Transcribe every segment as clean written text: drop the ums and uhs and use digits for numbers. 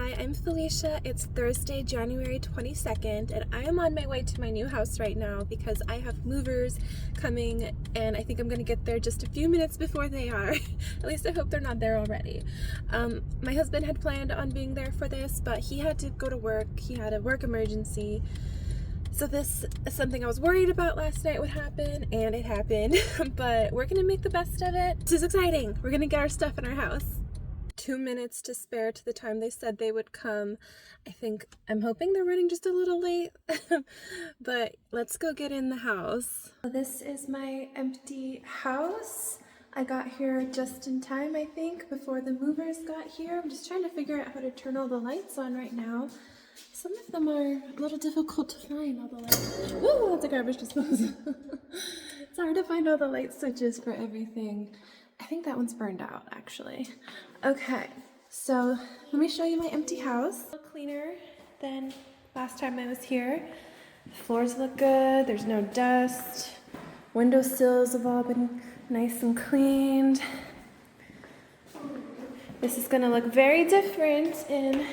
Hi, I'm Felicia. It's Thursday, January 22nd, and I am on my way to my new house right now because I have movers coming, and I think I'm going to get there just a few minutes before they are. At least I hope they're not there already. My husband had planned on being there for this, but he had to go to work. He had a work emergency. So this is something I was worried about last night would happen, and it happened. But we're going to make the best of it. This is exciting. We're going to get our stuff in our house. 2 minutes to spare to the time they said they would come. I'm hoping they're running just a little late, but let's go get in the house. This is my empty house. I got here just in time, I think, before the movers got here. I'm just trying to figure out how to turn all the lights on right now. Some of them are a little difficult to find, all the lights. Woo, that's a garbage disposal. It's hard to find all the light switches for everything. I think that one's burned out, actually. Okay, so let me show you my empty house. A little cleaner than last time I was here. The floors look good, there's no dust. Windowsills have all been nice and cleaned. This is gonna look very different in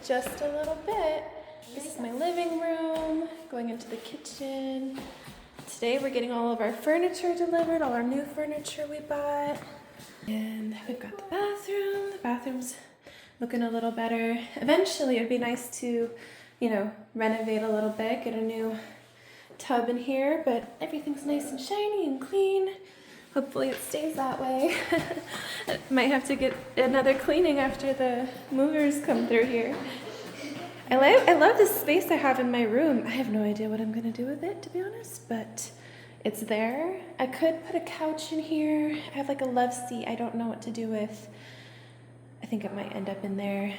just a little bit. This is my living room, going into the kitchen. Today we're getting all of our furniture delivered, all our new furniture we bought. And we've got the bathroom. The bathroom's looking a little better. Eventually it'd be nice to, renovate a little bit, get a new tub in here, but everything's nice and shiny and clean. Hopefully it stays that way. Might have to get another cleaning after the movers come through here. I love this space I have in my room. I have no idea what I'm gonna do with it, to be honest, but it's there. I could put a couch in here. I have like a love seat I don't know what to do with. I think it might end up in there.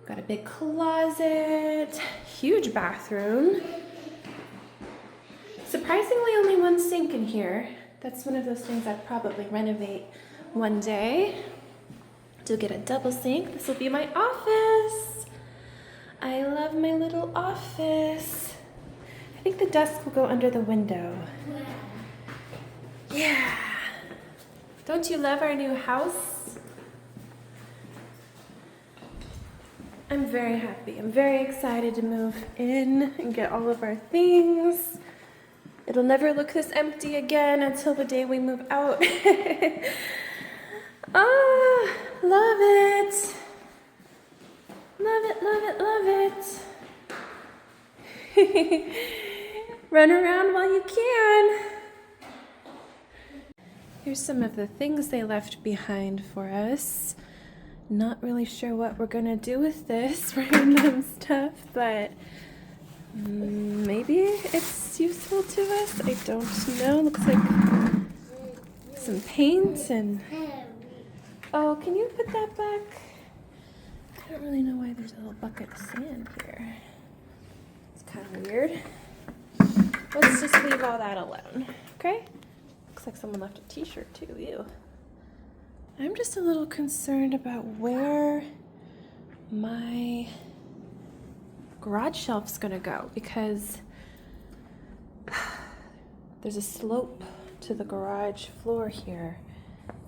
Got a big closet, huge bathroom. Surprisingly, only one sink in here. That's one of those things I'd probably renovate one day. To get a double sink. This will be my office. I love my little office. I think the desk will go under the window. Yeah. Don't you love our new house? I'm very happy. I'm very excited to move in and get all of our things. It'll never look this empty again until the day we move out. Ah, love it. Love it, love it, love it. Run around while you can. Here's some of the things they left behind for us. Not really sure what we're gonna do with this random stuff, but maybe it's useful to us. I don't know. Looks like some paint and... Oh, can you put that back? I don't really know why there's a little bucket of sand here. It's kind of weird. Let's just leave all that alone, okay? Looks like someone left a t-shirt too, ew. I'm just a little concerned about where my garage shelf's gonna go because there's a slope to the garage floor here.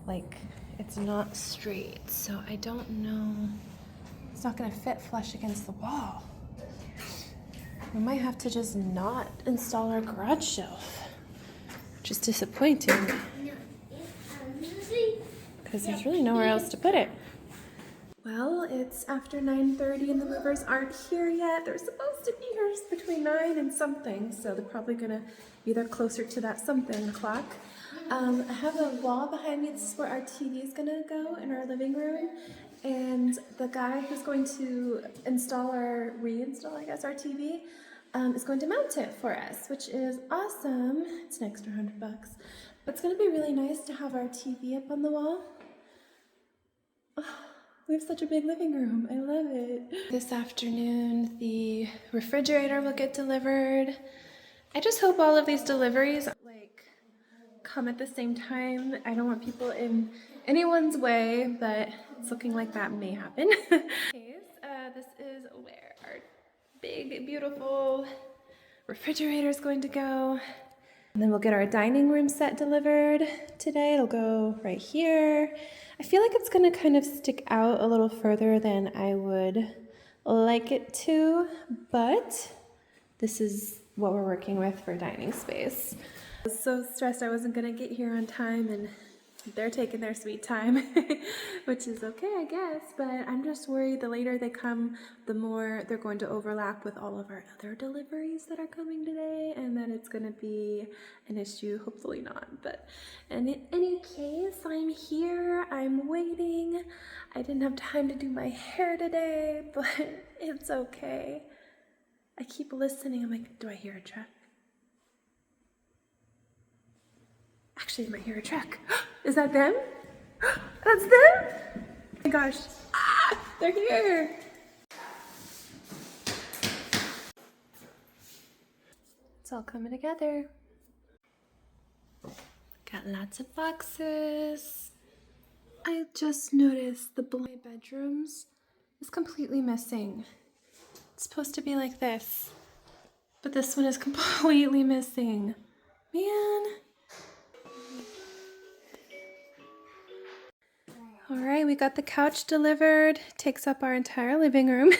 Like, it's not straight, so I don't know. It's not gonna fit flush against the wall. We might have to just not install our garage shelf, which is disappointing because there's really nowhere else to put it. Well, it's after 9:30 and the movers aren't here yet. They're supposed to be here between 9 and something, so they're probably gonna be there closer to that something o'clock. I have a wall behind me. This is where our TV is gonna go in our living room. And the guy who's going to reinstall, I guess, our TV, is going to mount it for us, which is awesome. It's an extra $100. But it's gonna be really nice to have our TV up on the wall. Oh, we have such a big living room. I love it. This afternoon, the refrigerator will get delivered. I just hope all of these deliveries come at the same time. I don't want people in anyone's way, but it's looking like that may happen. This is where our big, beautiful refrigerator is going to go. And then we'll get our dining room set delivered today. It'll go right here. I feel like it's gonna kind of stick out a little further than I would like it to, but this is what we're working with for dining space. I was so stressed I wasn't gonna get here on time, and they're taking their sweet time, which is okay, I guess, but I'm just worried the later they come, the more they're going to overlap with all of our other deliveries that are coming today, and then it's gonna be an issue. Hopefully not, but in any case, I'm here, I'm waiting. I didn't have time to do my hair today, but it's okay. I keep listening. I'm like, do I hear a truck? Actually, I might hear a truck. Is that them? That's them? Oh my gosh. Ah, they're here. It's all coming together. Got lots of boxes. I just noticed the blind bedrooms is completely missing. It's supposed to be like this, but this one is completely missing. Man. All right, we got the couch delivered. Takes up our entire living room.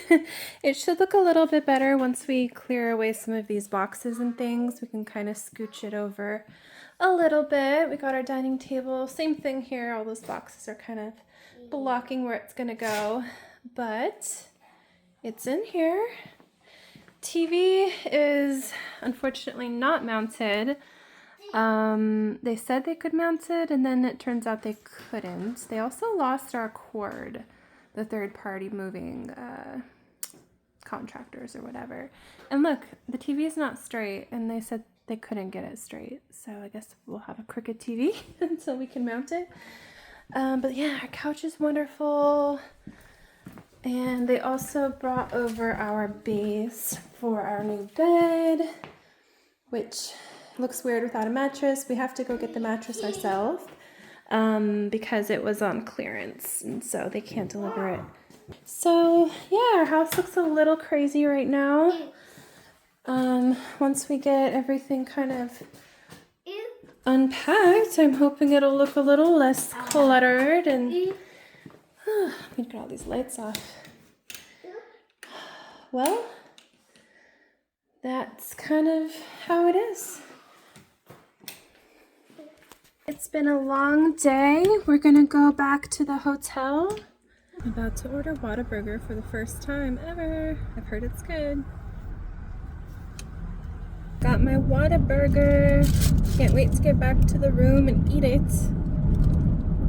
It should look a little bit better once we clear away some of these boxes and things. We can kind of scooch it over a little bit. We got our dining table. Same thing here. All those boxes are kind of blocking where it's gonna go, but it's in here. TV is unfortunately not mounted. They said they could mount it, and then it turns out they couldn't. They also lost our cord, the third-party moving contractors or whatever. And look, the TV is not straight, and they said they couldn't get it straight. So I guess we'll have a crooked TV until we can mount it. But yeah, our couch is wonderful. And they also brought over our base for our new bed, which looks weird without a mattress. We have to go get the mattress ourselves because it was on clearance, and so they can't deliver it. So yeah, our house looks a little crazy right now. Once we get everything kind of unpacked, I'm hoping it'll look a little less cluttered, and let me get all these lights off. Well, that's kind of how it is. It's been a long day. We're gonna go back to the hotel. I'm about to order Whataburger for the first time ever. I've heard it's good. Got my Whataburger. Can't wait to get back to the room and eat it.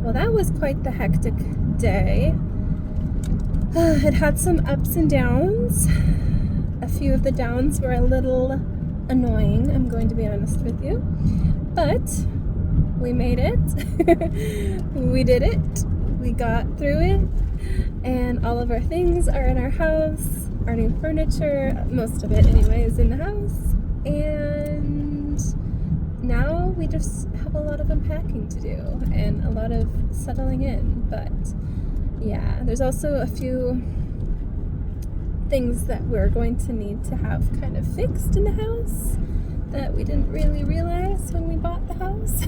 Well, that was quite the hectic day. It had some ups and downs. A few of the downs were a little annoying, I'm going to be honest with you. But we made it. We did it. We got through it. And all of our things are in our house. Our new furniture, most of it anyway, is in the house. And now we just have a lot of unpacking to do and a lot of settling in. But yeah, there's also a few things that we're going to need to have kind of fixed in the house that we didn't really realize when we bought the house.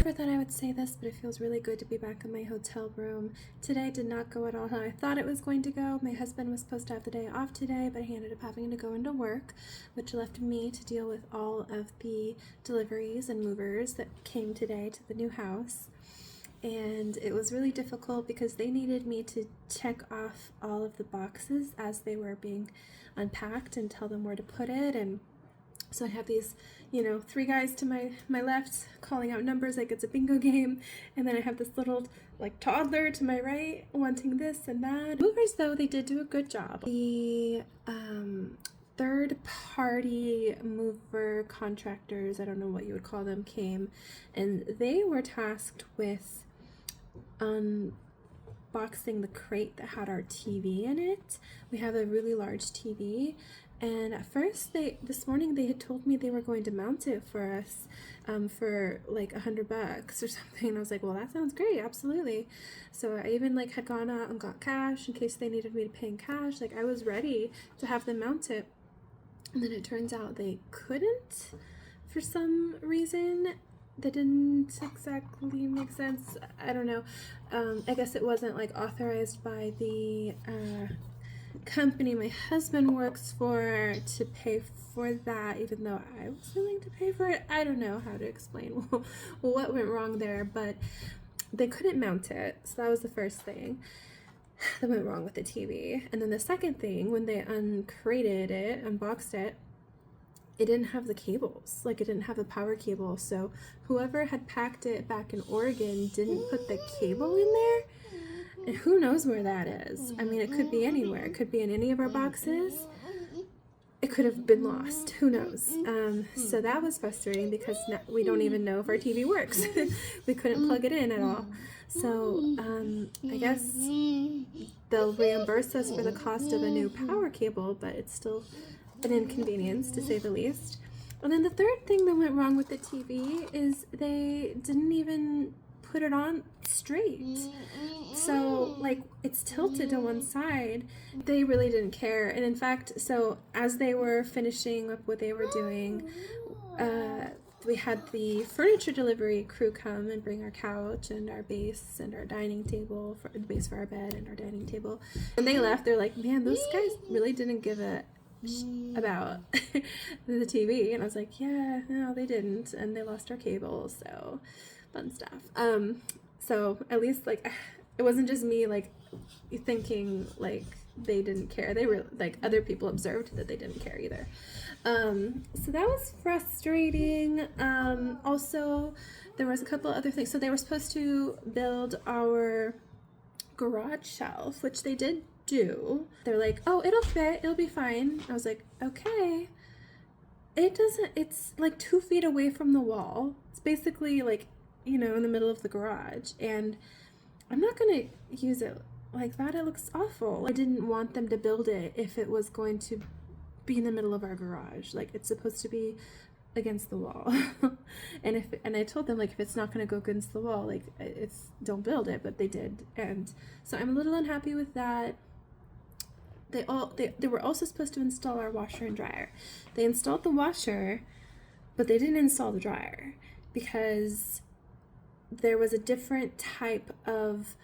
For that I would say this, but it feels really good to be back in my hotel room. Today did not go at all how I thought it was going to go. My husband was supposed to have the day off today, but he ended up having to go into work, which left me to deal with all of the deliveries and movers that came today to the new house. And it was really difficult because they needed me to check off all of the boxes as they were being unpacked and tell them where to put it. And so I have these, three guys to my left calling out numbers like it's a bingo game. And then I have this little toddler to my right wanting this and that. Movers, though, they did do a good job. The third-party mover contractors, I don't know what you would call them, came, and they were tasked with unboxing the crate that had our TV in it. We have a really large TV, and at first this morning they had told me they were going to mount it for us for like $100 or something, and I was like, well, that sounds great, absolutely. So I even had gone out and got cash in case they needed me to pay in cash. I was ready to have them mount it, and then it turns out they couldn't for some reason. that didn't exactly make sense. I don't know. I guess it wasn't like authorized by the company my husband works for to pay for that, even though I was willing to pay for it. I don't know how to explain what went wrong there, but they couldn't mount it. So that was the first thing that went wrong with the TV. And then the second thing, when they unboxed it, it didn't have the cables. Like, it didn't have the power cable. So whoever had packed it back in Oregon didn't put the cable in there. And who knows where that is? I mean, it could be anywhere. It could be in any of our boxes. It could have been lost. Who knows? So that was frustrating because we don't even know if our TV works. We couldn't plug it in at all. So I guess they'll reimburse us for the cost of a new power cable, but it's still an inconvenience, to say the least. And then the third thing that went wrong with the TV is they didn't even put it on straight. So, like, it's tilted to one side. They really didn't care. And in fact, so as they were finishing up what they were doing, we had the furniture delivery crew come and bring our couch and our base and our dining table, for the base for our bed and our dining table. When they left, they're like, man, those guys really didn't give a about the TV. And I was like, yeah, no, they didn't. And they lost our cable, so fun stuff. So at least, like, it wasn't just me, like, thinking, like, they didn't care. They were, like, other people observed that they didn't care either. So that was frustrating. Also, there was a couple other things. So they were supposed to build our garage shelf, which they did do. They're like, oh, it'll fit, it'll be fine. I was like, okay. It doesn't, it's like 2 feet away from the wall. It's basically like, you know, in the middle of the garage, and I'm not gonna use it like that. It looks awful. I didn't want them to build it if it was going to be in the middle of our garage. Like, it's supposed to be against the wall. and I told them, like, if it's not going to go against the wall, like, it's, don't build it. But they did, and so I'm a little unhappy with that. They were also supposed to install our washer and dryer. They installed the washer, but they didn't install the dryer because there was a different type of,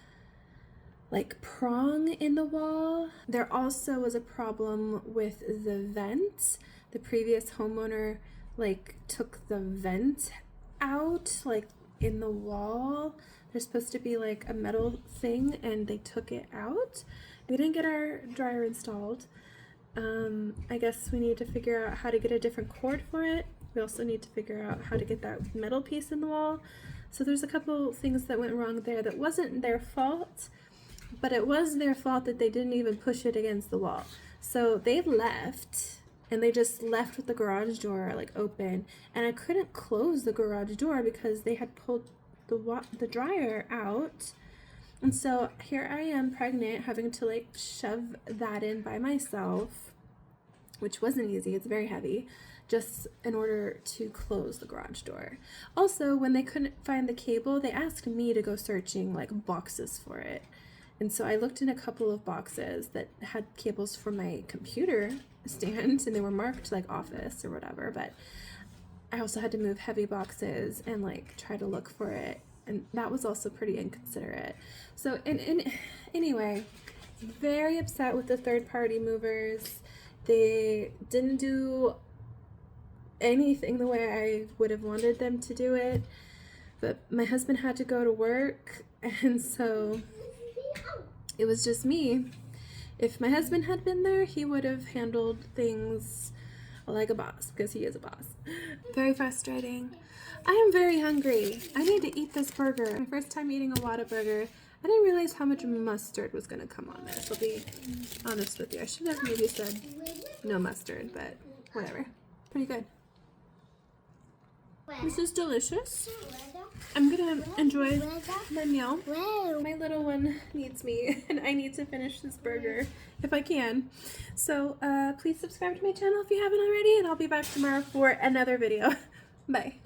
like, prong in the wall. There also was a problem with the vent. The previous homeowner, like, took the vent out, like, in the wall. There's supposed to be, like, a metal thing, and they took it out. We didn't get our dryer installed. I guess we need to figure out how to get a different cord for it. We also need to figure out how to get that metal piece in the wall. So there's a couple things that went wrong there that wasn't their fault, but it was their fault that they didn't even push it against the wall. So they left, and they just left with the garage door, like, open, and I couldn't close the garage door because they had pulled the dryer out. And so here I am, pregnant, having to, like, shove that in by myself, which wasn't easy. It's very heavy, just in order to close the garage door. Also, when they couldn't find the cable, they asked me to go searching, like, boxes for it. And so I looked in a couple of boxes that had cables for my computer stand, and they were marked, like, office or whatever, but I also had to move heavy boxes and, like, try to look for it, and that was also pretty inconsiderate. So anyway, very upset with the third-party movers. They didn't do anything the way I would have wanted them to do it, but my husband had to go to work, and so it was just me. If my husband had been there, he would have handled things like a boss, because he is a boss. Very frustrating. I am very hungry. I need to eat this burger. My first time eating a Whataburger. I didn't realize how much mustard was going to come on this. I'll be honest with you. I should have maybe said no mustard, but whatever. Pretty good. This is delicious. I'm gonna enjoy my meal. My little one needs me, and I need to finish this burger if I can. So please subscribe to my channel if you haven't already, and I'll be back tomorrow for another video. Bye.